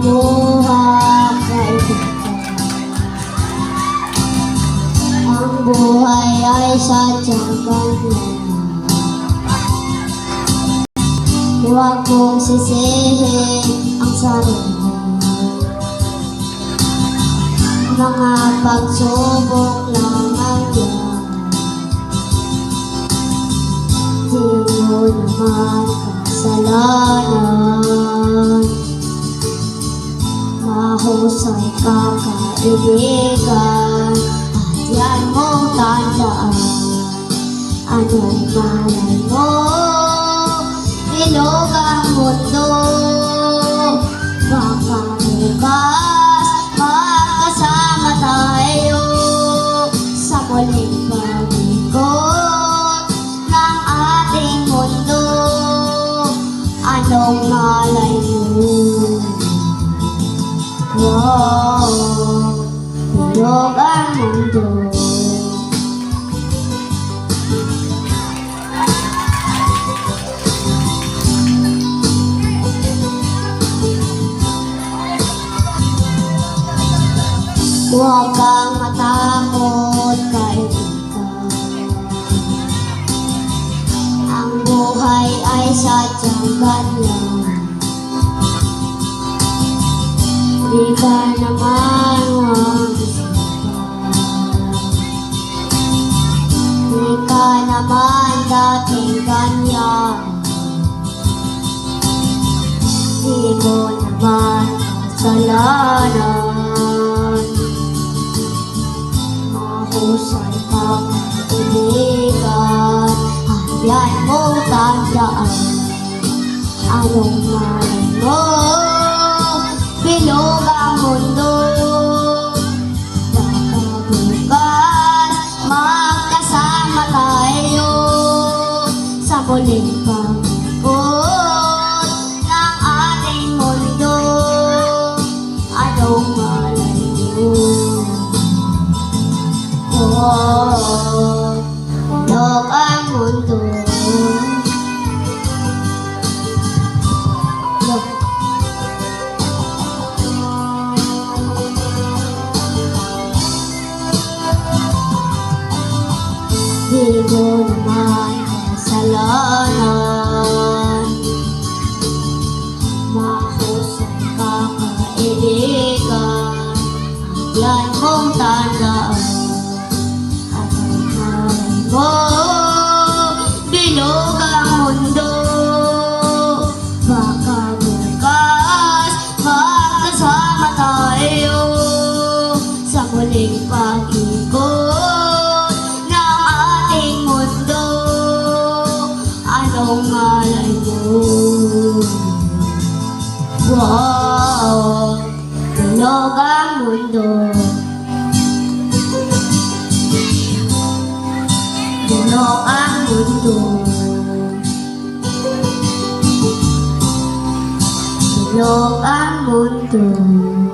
buhay kaibigan. Ang buhay ay sadyang ganyan. Huwag mong sisihin ang sarili. Mga pagsubok lang ang yan. Di mo naman kasalanan. Mahusay ka kaibigan, at yan mong tandaan. Anong malay mo? Ilog ang mundo. Baka bukas magkasama tayo sa muling pag-ikot ng ating mundo. Anong malay mo? Wow, ilog ang mundo. Huwag kang matakot kaibigan. Ang buhay ay sadyang ganyan. Di ka naman mag-isipan. Di ka naman dating ganyan. Di mo naman kasalanan. Mahusay ka kaibigan, at yan mong tandaan. Anong malay mo? Bilog ang mundo. Baka bukas magkasama tayo sa muling pag-ikot ng ating mundo. Anong malay mo? Oh, bilog ang mundo. Di mo naman kasalanan. Mahusay ka kaibigan, at yan mong tandaan. Anong malay mo? Bilog ang mundo. Baka bukas magkasama tayo sa muling pag-ikot ng ating mundo. Anong malay mo? Wow, bilog ang mundo. Bilog ang mundo. Bilog ang mundo.